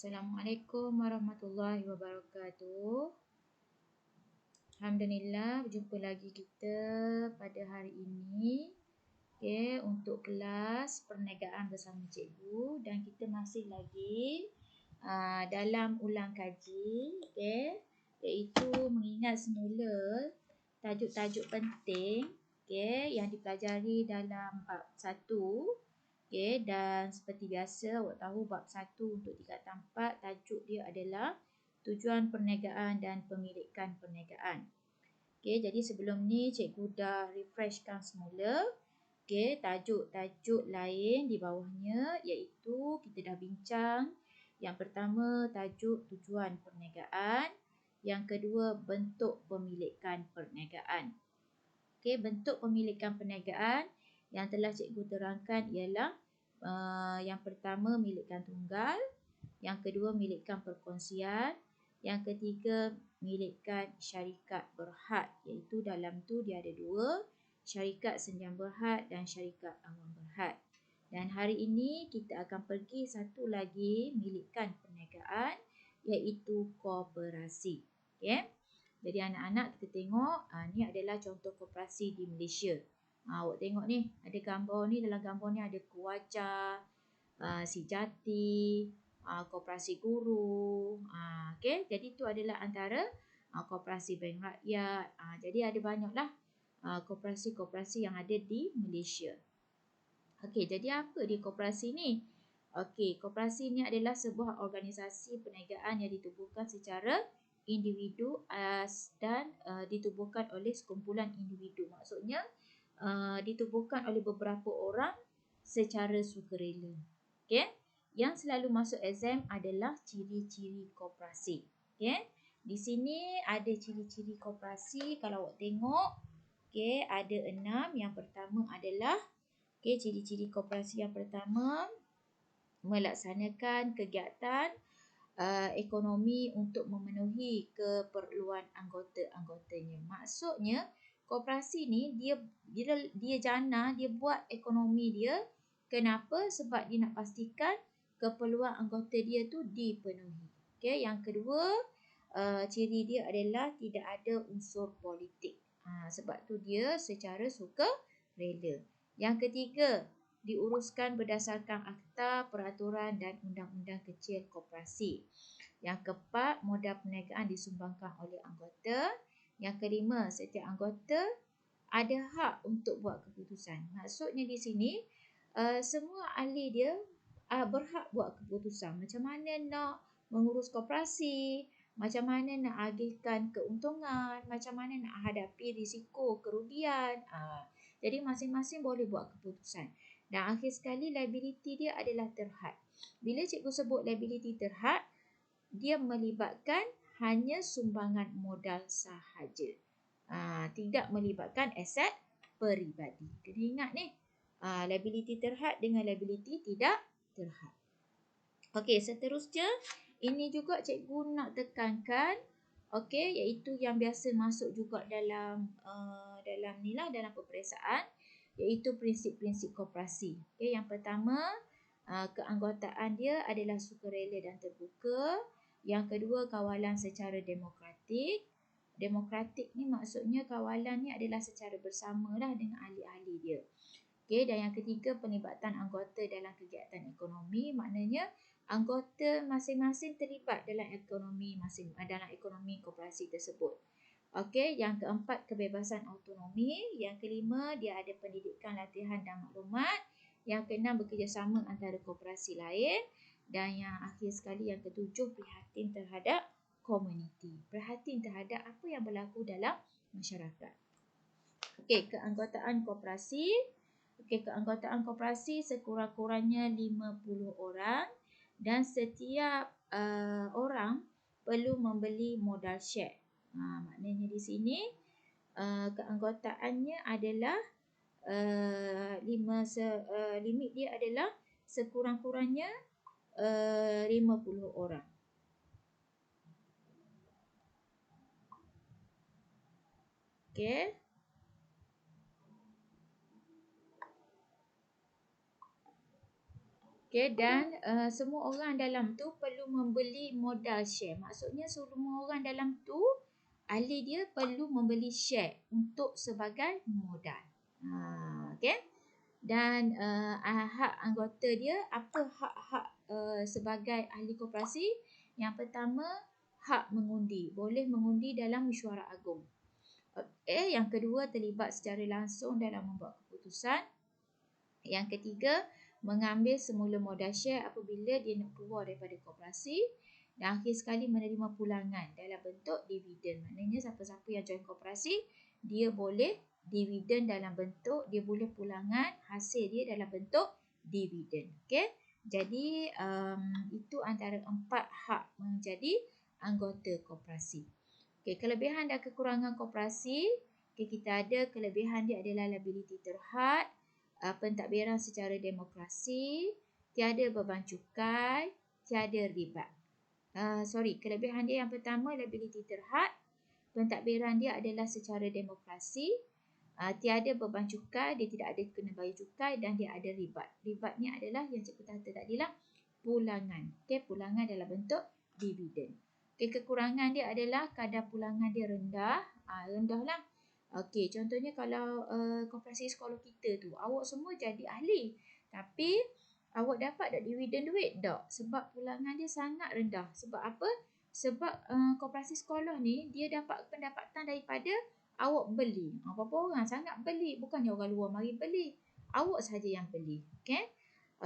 Assalamualaikum warahmatullahi wabarakatuh. Alhamdulillah, berjumpa lagi kita pada hari ini. Untuk kelas perniagaan bersama cikgu, dan kita masih lagi dalam ulang kaji, iaitu mengingat semula tajuk-tajuk penting yang dipelajari dalam bab 1. Dan seperti biasa, awak tahu bab 1 untuk tingkatan 4, tajuk dia adalah tujuan perniagaan dan pemilikan perniagaan. Jadi sebelum ni cikgu dah refreshkan semula tajuk-tajuk lain di bawahnya, iaitu kita dah bincang. Yang pertama, tajuk tujuan perniagaan. Yang kedua, bentuk pemilikan perniagaan. Bentuk pemilikan perniagaan yang telah cikgu terangkan ialah yang pertama, milikan tunggal. Yang kedua, milikan perkongsian. Yang ketiga, milikan syarikat berhad, iaitu dalam tu dia ada dua, syarikat sendian berhad dan syarikat awam berhad. Dan hari ini kita akan pergi satu lagi milikan perniagaan, iaitu koperasi. Jadi anak-anak kita tengok, ni adalah contoh koperasi di Malaysia. Awak tengok ni, ada gambar ni, dalam gambar ni ada Kewajar, Sijati, koperasi guru. Jadi itu adalah antara koperasi bank rakyat. Jadi ada banyaklah koperasi-koperasi yang ada di Malaysia. Jadi apa di koperasi ni? Koperasi ni adalah sebuah organisasi perniagaan yang ditubuhkan secara individu dan ditubuhkan oleh sekumpulan individu. Maksudnya ditubuhkan oleh beberapa orang secara sukarela. Yang selalu masuk exam adalah ciri-ciri koperasi. Di sini ada ciri-ciri koperasi. Kalau awak tengok, ada 6. Yang pertama adalah ciri-ciri koperasi yang pertama, melaksanakan kegiatan ekonomi untuk memenuhi keperluan anggota-anggotanya. Maksudnya koperasi ni dia jana, dia buat ekonomi dia. Kenapa? Sebab dia nak pastikan keperluan anggota dia tu dipenuhi. Yang kedua, ciri dia adalah tidak ada unsur politik. Sebab tu dia secara sukarela. Yang ketiga, diuruskan berdasarkan akta, peraturan dan undang-undang kecil koperasi. Yang keempat, modal perniagaan disumbangkan oleh anggota. Yang kelima, setiap anggota ada hak untuk buat keputusan. Maksudnya di sini, semua ahli dia berhak buat keputusan. Macam mana nak mengurus koperasi, macam mana nak agihkan keuntungan, macam mana nak hadapi risiko kerugian. Jadi masing-masing boleh buat keputusan. Dan akhir sekali, liability dia adalah terhad. Bila cikgu sebut liability terhad, dia melibatkan hanya sumbangan modal sahaja. Tidak melibatkan aset peribadi. Kena ingat ni, liability terhad dengan liability tidak terhad. Seterusnya, ini juga cikgu nak tekankan, iaitu yang biasa masuk juga dalam dalam peperiksaan, iaitu prinsip-prinsip koperasi. Yang pertama, keanggotaan dia adalah sukarela dan terbuka. Yang kedua, kawalan secara demokratik. Demokratik ni maksudnya kawalan ni adalah secara bersamalah dengan ahli-ahli dia. Dan yang ketiga, penlibatan anggota dalam kegiatan ekonomi. Maknanya anggota masing-masing terlibat dalam ekonomi koperasi tersebut. Yang keempat, kebebasan autonomi. Yang kelima, dia ada pendidikan, latihan dan maklumat. Yang keenam, bekerjasama antara koperasi lain. Dan yang akhir sekali, yang ketujuh, prihatin terhadap komuniti. Prihatin terhadap apa yang berlaku dalam masyarakat. Keanggotaan koperasi. Keanggotaan koperasi sekurang-kurangnya 50 orang. Dan setiap orang perlu membeli modal share. Maknanya di sini keanggotaannya adalah limit dia adalah sekurang-kurangnya 50 orang. Okey, dan semua orang dalam tu perlu membeli modal share. Maksudnya semua orang dalam tu, ahli dia perlu membeli share untuk sebagai modal. Okey. Dan hak anggota dia, apa hak-hak sebagai ahli koperasi? Yang pertama, hak mengundi. Boleh mengundi dalam mesyuarat agung. Yang kedua, terlibat secara langsung dalam membuat keputusan. Yang ketiga, mengambil semula modal share apabila dia nak keluar daripada koperasi. Dan akhir sekali menerima pulangan dalam bentuk dividen. Maknanya siapa-siapa yang join koperasi, dia boleh dividen dalam bentuk, dia boleh pulangan hasil dia dalam bentuk dividen. Okey. Jadi itu antara 4 hak menjadi anggota koperasi. Okey, kelebihan dan kekurangan koperasi. Okey, kita ada kelebihan dia adalah liability terhad, pentadbiran secara demokrasi, tiada beban cukai, tiada ribat. Kelebihan dia yang pertama, liability terhad. Pentadbiran dia adalah secara demokrasi. Tiada beban cukai, dia tidak ada kena bayar cukai dan dia ada ribat. Ribat ni adalah yang cikgu kata tadi lah, pulangan. Okey, pulangan dalam bentuk dividen. Okey, kekurangan dia adalah kadar pulangan dia rendah. Rendah lah. Okey, contohnya kalau koperasi sekolah kita tu, awak semua jadi ahli. Tapi awak dapat tak dividen duit? Tak. Sebab pulangan dia sangat rendah. Sebab apa? Sebab koperasi sekolah ni, dia dapat pendapatan daripada awak beli. Berapa orang sangat beli. Bukannya orang luar mari beli. Awak saja yang beli. Okey.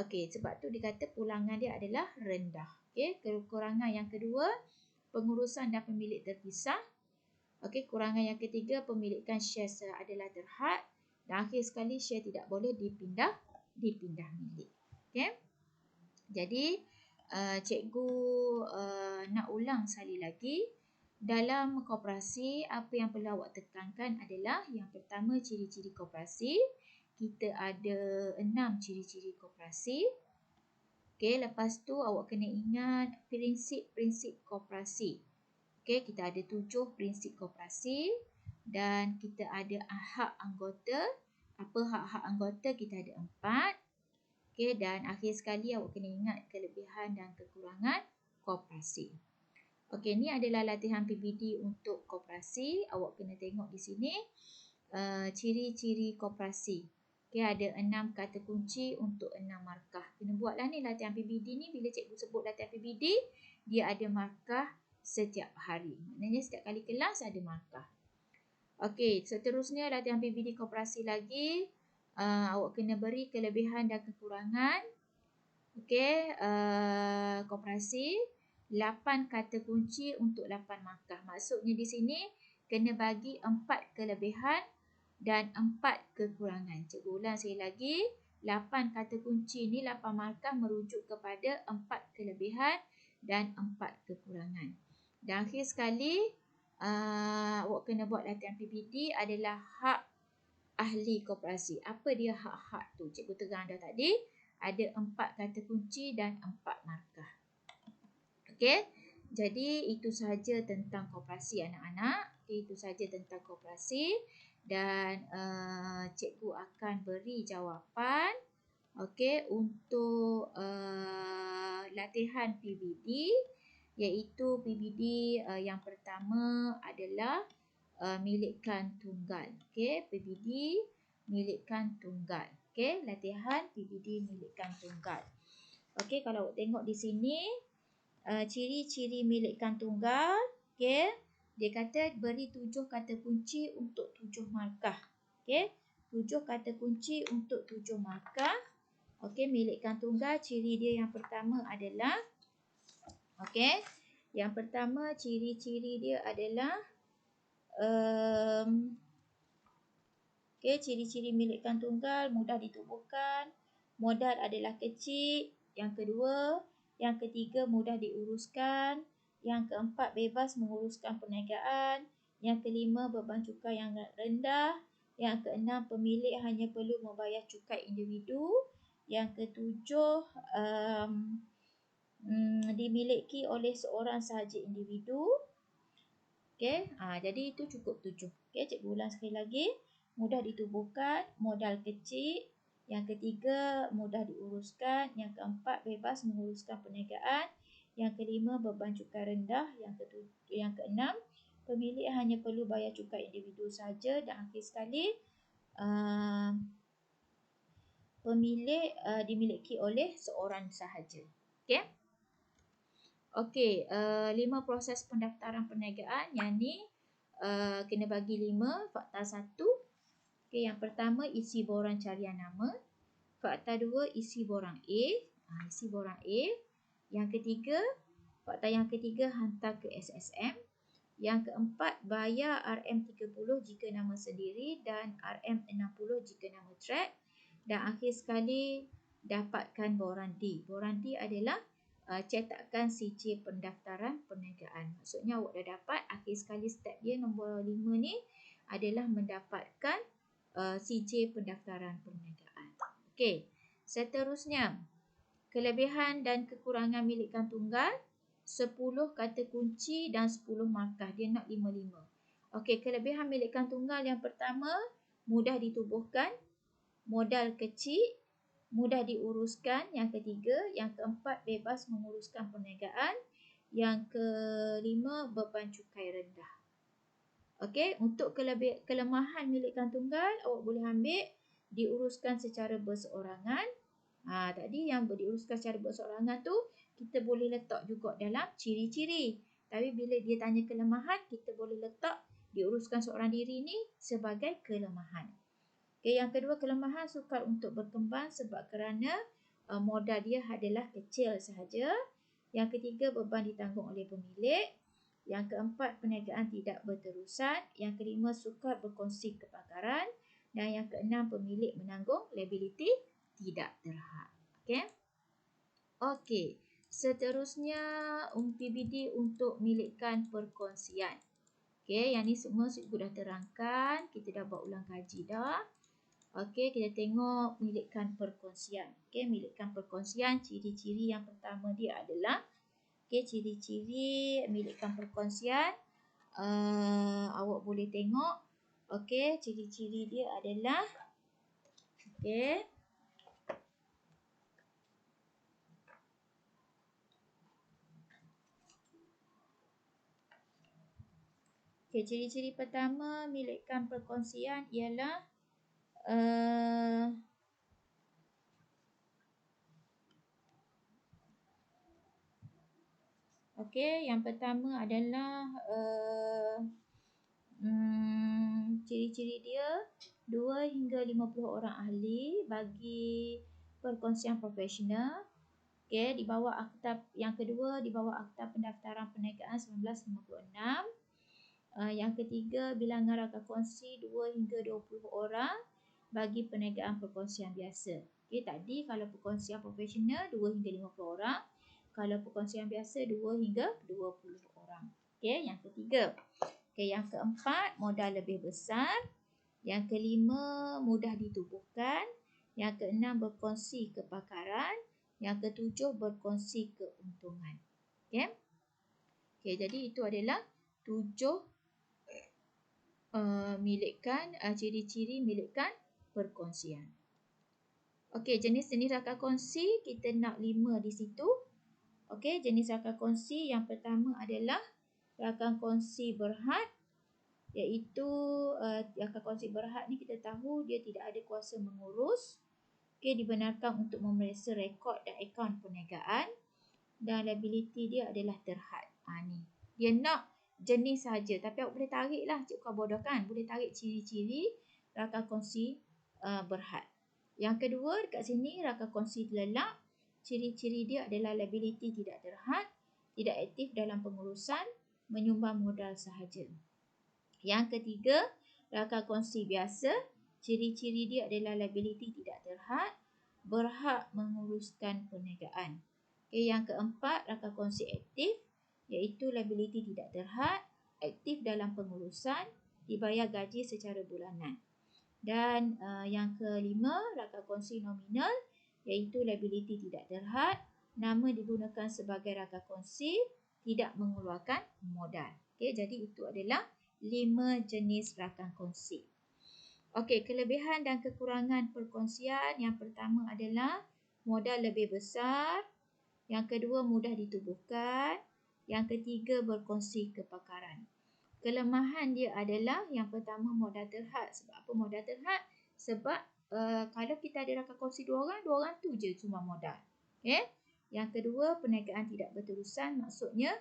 Okey, sebab tu dikata pulangan dia adalah rendah. Okey, kekurangan yang kedua, pengurusan dan pemilik terpisah. Okey, kurangan yang ketiga, pemilikan share adalah terhad. Dan akhir sekali, share tidak boleh dipindah milik. Okey. Jadi, cikgu nak ulang sekali lagi. Dalam koperasi, apa yang perlu awak tekankan adalah yang pertama, ciri-ciri koperasi. Kita ada 6 ciri-ciri koperasi. Okey, lepas tu awak kena ingat prinsip-prinsip koperasi. Okey, kita ada 7 prinsip koperasi dan kita ada hak anggota. Apa hak-hak anggota? Kita ada 4. Okey, dan akhir sekali awak kena ingat kelebihan dan kekurangan koperasi. Okey, ni adalah latihan PBD untuk koperasi. Awak kena tengok di sini ciri-ciri koperasi. Okey, ada 6 kata kunci untuk 6 markah. Kena buatlah ni latihan PBD ni. Bila cikgu sebut latihan PBD, dia ada markah setiap hari. Maknanya setiap kali kelas ada markah. Okey, seterusnya latihan PBD koperasi lagi. Awak kena beri kelebihan dan kekurangan. Okey, koperasi 8 kata kunci untuk 8 markah. Maksudnya di sini kena bagi 4 kelebihan dan 4 kekurangan. Cikgu ulang sekali lagi. 8 kata kunci ni 8 markah merujuk kepada 4 kelebihan dan 4 kekurangan. Dan akhir sekali, awak kena buat latihan PBD adalah hak ahli koperasi. Apa dia hak-hak tu? Cikgu terang dah tadi. Ada 4 kata kunci dan 4 markah. Okey. Jadi itu sahaja tentang koperasi anak-anak. Okay, itu sahaja tentang koperasi. Dan cikgu akan beri jawapan. Okey, untuk latihan PBD. Iaitu PBD yang pertama adalah milikkan tunggal. Okey, PBD milikkan tunggal. Okey, latihan PBD milikkan tunggal. Okey, kalau awak tengok di sini, ciri-ciri milikkan tunggal. Okey, dia kata beri 7 kata kunci untuk 7 markah. Okey, 7 kata kunci untuk 7 markah. Okey, milikkan tunggal, ciri dia yang pertama adalah, okey, yang pertama ciri-ciri dia adalah, okey, ciri-ciri milikkan tunggal, mudah ditubuhkan, modal adalah kecil. Yang kedua, yang ketiga mudah diuruskan. Yang keempat, bebas menguruskan perniagaan. Yang kelima, beban cukai yang rendah. Yang keenam, pemilik hanya perlu membayar cukai individu. Yang ketujuh, dimiliki oleh seorang sahaja individu. Okey, jadi itu cukup 7. Okey, cikgu ulang sekali lagi. Mudah ditubuhkan, modal kecil, Yang ketiga, mudah diuruskan. Yang keempat, bebas menguruskan perniagaan. Yang kelima, beban cukai rendah. Yang keenam, pemilik hanya perlu bayar cukai individu saja. Dan akhir sekali, pemilik dimiliki oleh seorang sahaja. Okey. Okey, 5 proses pendaftaran perniagaan. Yang ni kena bagi 5. Fakta 1. Okey, yang pertama, isi borang carian nama. Fakta 2, isi borang A. Isi borang A. Fakta yang ketiga, hantar ke SSM. Yang keempat, bayar RM30 jika nama sendiri dan RM60 jika nama track. Dan akhir sekali, dapatkan borang D. Borang D adalah cetakan CC pendaftaran perniagaan. Maksudnya awak dah dapat. Akhir sekali step dia nombor 5 ni adalah mendapatkan CC pendaftaran perniagaan. Okey, seterusnya, kelebihan dan kekurangan milikkan tunggal, 10 kata kunci dan 10 markah. Dia nak 5-5. Okey, kelebihan milikkan tunggal yang pertama, mudah ditubuhkan, modal kecil, mudah diuruskan. Yang ketiga, yang keempat, bebas menguruskan perniagaan. Yang kelima, beban cukai rendah. Okey, untuk kelemahan milikkan tunggal, awak boleh ambil diuruskan secara berseorangan. Tadi yang diuruskan secara berseorangan tu, kita boleh letak juga dalam ciri-ciri. Tapi bila dia tanya kelemahan, kita boleh letak diuruskan seorang diri ni sebagai kelemahan. Okay, yang kedua, kelemahan sukar untuk berkembang sebab kerana modal dia adalah kecil sahaja. Yang ketiga, beban ditanggung oleh pemilik. Yang keempat, perniagaan tidak berterusan. Yang kelima, sukar berkongsi kepakaran. Dan yang keenam, pemilik menanggung liability tidak terhad. Okey. Okey. Seterusnya, PBD untuk milikkan perkongsian. Okey, yang ni semua cikgu dah terangkan. Kita dah buat ulang kaji dah. Okey, kita tengok milikkan perkongsian. Okey, milikkan perkongsian, ciri-ciri yang pertama dia adalah, okey, ciri-ciri milikkan perkongsian. Awak boleh tengok. Okey, ciri-ciri dia adalah, okey, ciri-ciri pertama milikkan perkongsian ialah okey, yang pertama adalah ciri-ciri dia 2 hingga 50 orang ahli bagi perkongsian profesional. Okey, di bawah akta yang kedua, di bawah akta pendaftaran perniagaan 1956. Yang ketiga, bilangan rakan kongsi 2 hingga 20 orang bagi perniagaan perkongsian biasa. Okey, tadi kalau perkongsian profesional 2 hingga 50 orang. Kalau perkongsian biasa 2 hingga 20 orang. Okey, yang ketiga. Okey, yang keempat, modal lebih besar. Yang kelima, mudah ditubuhkan. Yang keenam, berkongsi kepakaran. Yang ketujuh, berkongsi keuntungan. Okey. Okey, jadi itu adalah 7 ciri-ciri milikkan perkongsian. Okey, jenis-jenis rakan kongsi kita nak 5 di situ. Okey, jenis rakan kongsi yang pertama adalah rakan kongsi berhad, iaitu rakan kongsi berhad ni kita tahu dia tidak ada kuasa mengurus. Okey, dibenarkan untuk memeriksa rekod dan akaun perniagaan dan liability dia adalah terhad. Ni. Dia nak jenis saja, tapi awak boleh tarik lah, cikgu bodoh kan, boleh tarik ciri-ciri rakan kongsi berhad. Yang kedua dekat sini, rakan kongsi lelak, ciri-ciri dia adalah liability tidak terhad, tidak aktif dalam pengurusan, menyumbang modal sahaja. Yang ketiga, rakan kongsi biasa, ciri-ciri dia adalah liability tidak terhad, berhak menguruskan perniagaan. Okay, yang keempat, rakan kongsi aktif, iaitu liability tidak terhad, aktif dalam pengurusan, dibayar gaji secara bulanan. Dan yang kelima, rakan kongsi nominal, iaitu liability tidak terhad, nama digunakan sebagai rakan kongsi, tidak mengeluarkan modal. Okay, jadi itu adalah 5 jenis rakan kongsi. Okey, kelebihan dan kekurangan perkongsian. Yang pertama adalah modal lebih besar. Yang kedua, mudah ditubuhkan. Yang ketiga, berkongsi kepakaran. Kelemahan dia adalah yang pertama, modal terhad. Sebab apa modal terhad? Sebab kalau kita ada rakan kongsi dua orang tu je cuma modal. Okay? Yang kedua, perniagaan tidak berterusan. Maksudnya,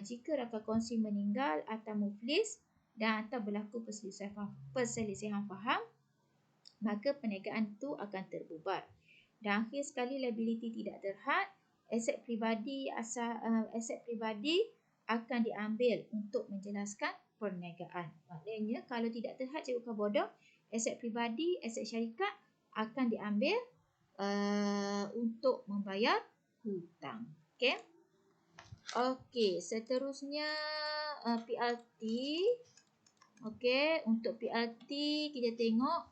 jika rakan kongsi meninggal atau muflis dan atau berlaku perselisihan faham, maka perniagaan itu akan terbubar. Dan akhir sekali, liability tidak terhad. Aset peribadi akan diambil untuk menjelaskan perniagaan. Maknanya kalau tidak terhad, cikgu bukan bodoh, aset peribadi, aset syarikat akan diambil untuk membayar hutang. Okey. Okey, seterusnya PLT. Okey, untuk PLT kita tengok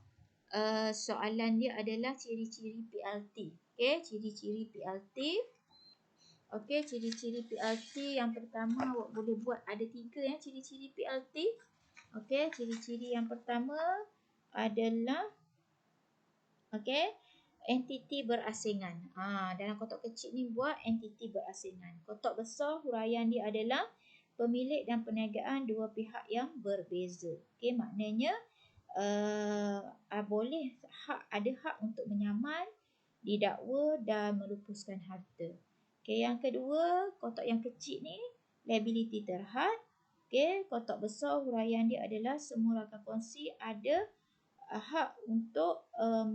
soalan dia adalah ciri-ciri PLT. Okey, ciri-ciri PLT. Okey, ciri-ciri PLT yang pertama awak boleh buat ada 3 ya ciri-ciri PLT. Okey, ciri-ciri yang pertama adalah okey, entiti berasingan. Dalam kotak kecil ni buat entiti berasingan. Kotak besar huraian dia adalah pemilik dan perniagaan dua pihak yang berbeza. Okey, maknanya boleh ada hak untuk menyaman, didakwa dan melupuskan harta. Okey, yang kedua, kotak yang kecil ni liability terhad. Okey, kotak besar huraian dia adalah semua rakan kongsi ada hak untuk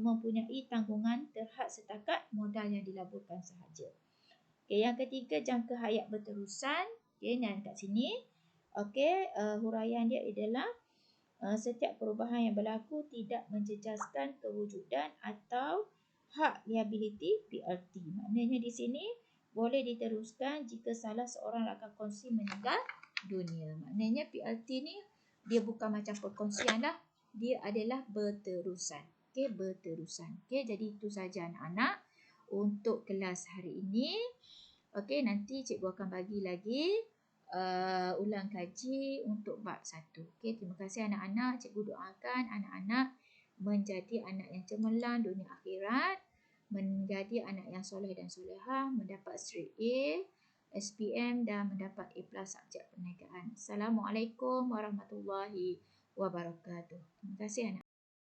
mempunyai tanggungan terhad setakat modal yang dilaburkan sahaja. Okey, yang ketiga, jangka hayat berterusan. Okey, yang kat sini. Okey, huraian dia adalah setiap perubahan yang berlaku tidak menjejaskan kewujudan atau hak liability PLT. Maknanya di sini boleh diteruskan jika salah seorang rakan kongsi meninggal dunia. Maknanya PLT ni dia bukan macam perkongsian lah. Dia adalah berterusan. Okey, berterusan. Okey, jadi itu saja anak-anak untuk kelas hari ini. Okey, nanti cikgu akan bagi lagi ulang kaji untuk bab 1. Okey, terima kasih anak-anak. Cikgu doakan anak-anak menjadi anak yang cemerlang dunia akhirat, menjadi anak yang soleh dan solehah, mendapat straight A, SPM dan mendapat A+ subjek perniagaan. Assalamualaikum warahmatullahi wabarakatuh. Terima kasih anak.